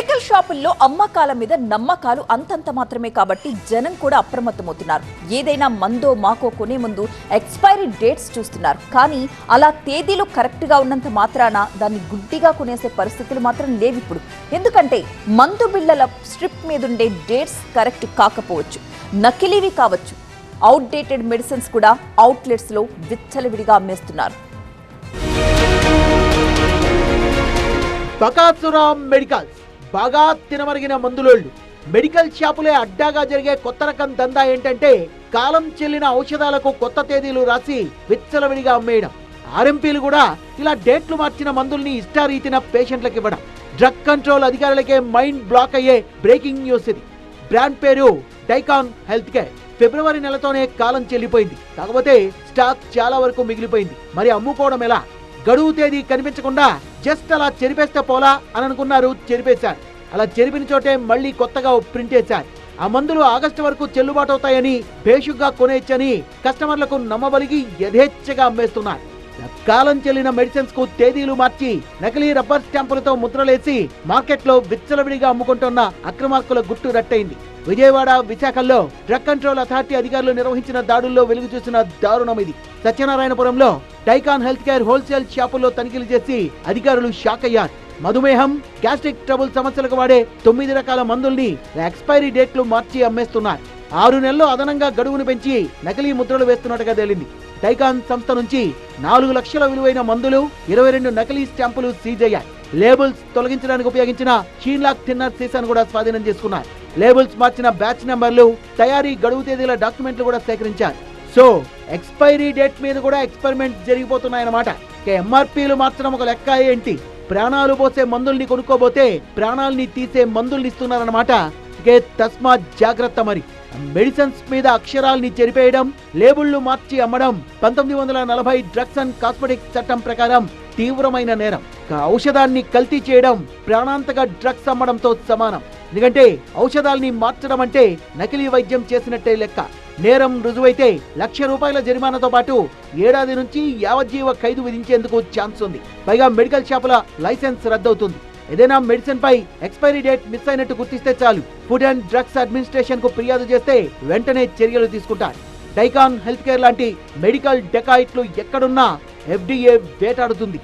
Medical షాపుల్లో అమ్మకాల మీద నమ్మకాలు అంతంత మాత్రమే కాబట్టి జనం కూడా అప్రమత్తమవుతున్నారు. ఏదైనా మందో మాకో కొనే ముందు ఎక్స్పైరీ డేట్స్ చూస్తున్నారు. కానీ అలా తేదీలు కరెక్ట్గా ఉన్నంత మాత్రాన దాన్ని గుడ్డిగా కొనేసే పరిస్థితులు మాత్రం లేవు ఇప్పుడు. ఎందుకంటే మందు బిళ్ళల స్ట్రిప్ మీదుండే డేట్స్ కరెక్ట్ కాకపోవచ్చు, నకిలీవి కావచ్చు. అవుట్డేటెడ్ మెడిసిన్స్ కూడా అవుట్లెట్స్లో విచ్చలవిడిగా అమ్మేస్తున్నారు. బకాసురాం మెడికల్స్ బాగా తినమరిగిన మందులోళ్ళు. మెడికల్ షాపులే అడ్డాగా జరిగే కొత్త రకం దందా ఏంటంటే కాలం చెల్లిన ఔషధాలకు కొత్త తేదీలు రాసి విచ్చలవిడిగా అమ్మేయడం. ఆర్ఎంపీలు కూడా ఇలా డేట్లు మార్చిన మందుల్ని ఇష్టారీతిన పేషెంట్లకు ఇవ్వడం. డ్రగ్ కంట్రోల్ అధికారులకే మైండ్ బ్లాక్ అయ్యే బ్రేకింగ్ న్యూస్ ఇది. బ్రాండ్ పేరు డైకాన్ హెల్త్ కేర్. ఫిబ్రవరి నెలతోనే కాలం చెల్లిపోయింది. కాకపోతే స్టాక్ చాలా వరకు మిగిలిపోయింది. మరి అమ్ముకోవడం ఎలా? గడువు తేదీ కనిపించకుండా జస్ట్ అలా చెరిపేస్తే పోలా అని అనుకున్నారు, చెరిపేశారు. అలా చెరిపిన చోటే మళ్ళీ కొత్తగా ప్రింట్ చేశారు. ఆ మందులు ఆగస్టు వరకు చెల్లుబాటు అవుతాయని, బేషుగ్గా కొనేయచ్చని కస్టమర్లకు నమ్మబలిగి యథేచ్ఛగా అమ్మేస్తున్నారు. కాలం చెల్లిన మెడిసిన్స్ కు తేదీలు మార్చి నకిలీ రబ్బర్ స్టాంపులతో ముద్రలేసి మార్కెట్లో విచ్చలవిడిగా అమ్ముకుంటున్న అక్రమార్కుల గుట్టు రట్టయింది. విజయవాడ, విశాఖల్లో డ్రగ్ కంట్రోల్ అథారిటీ అధికారులు నిర్వహించిన దాడుల్లో వెలుగు చూసిన దారుణం ఇది. సత్యనారాయణపురంలో డైకాన్ హెల్త్ కేర్ హోల్సేల్ షాపుల్లో తనిఖీలు చేసి అధికారులు షాక్ అయ్యారు. మధుమేహం, గ్యాస్ట్రిక్ ట్రబుల్ సమస్యలకు వాడే 9 రకాల మందుల్ని ఎక్స్పైరీ డేట్లు మార్చి అమ్మేస్తున్నారు. 6 నెలలు అదనంగా గడువును పెంచి నకిలీ ముద్రలు వేస్తున్నట్టుగా తేలింది. డైకాన్ సంస్థ నుంచి 4 లక్షల విలువైన మందులు, 22 నకిలీ స్టాంపులు సీజ్ అయ్యాయి. లేబుల్స్ తొలగించడానికి ఉపయోగించిన షీన్లాక్ థిన్నర్ సీసాను కూడా స్వాధీనం చేసుకున్నారు. లేబుల్స్ మార్చిన బ్యాచ్ నెంబర్లు, తయారీ గడువు తేదీల డాక్యుమెంట్లు కూడా సేకరించారు. సో ఎక్స్పైరీ డేట్ మీద కూడా ఎక్స్పెరిమెంట్ జరిగిపోతున్నాయన్నమాట. ఎంఆర్పీలు మార్చడం ఒక లెక్క ఏంటి? ప్రాణాలు పోసే మందుల్ని కొనుక్కోబోతే ప్రాణాలని తీసే మందుల్ని ఇస్తున్నారన్నమాట. తస్మా జాగ్రత్త. మరి మెడిసిన్స్ మీద అక్షరాల్ని చెరిపేయడం, లేబుళ్లు మార్చి అమ్మడం 1940 డ్రగ్స్ అండ్ కాస్మెటిక్స్ చట్టం ప్రకారం తీవ్రమైన నేరం. ఔషధాన్ని కల్తీ చేయడం ప్రాణాంతక డ్రగ్స్ అమ్మడంతో సమానం. ఎందుకంటే ఔషధాల్ని మార్చడం అంటే నకిలీ వైద్యం చేసినట్టే లెక్క. నేరం రుజువైతే ₹1,00,000 జరిమానాతో పాటు 7 ఏడాది నుంచి యావజ్జీవ ఖైదు విధించేందుకు ఛాన్స్ ఉంది. పైగా మెడికల్ షాపుల లైసెన్స్ రద్దవుతుంది. ఏదైనా మెడిసిన్ పై ఎక్స్పైరీ డేట్ మిస్ అయినట్టు గుర్తిస్తే చాలు, ఫుడ్ అండ్ డ్రగ్స్ అడ్మినిస్ట్రేషన్ కు ఫిర్యాదు చేస్తే వెంటనే చర్యలు తీసుకుంటారు. డైకాన్ హెల్త్ కేర్ లాంటి మెడికల్ డెకాయిట్లు ఎక్కడున్నా FDA వేటాడుతుంది.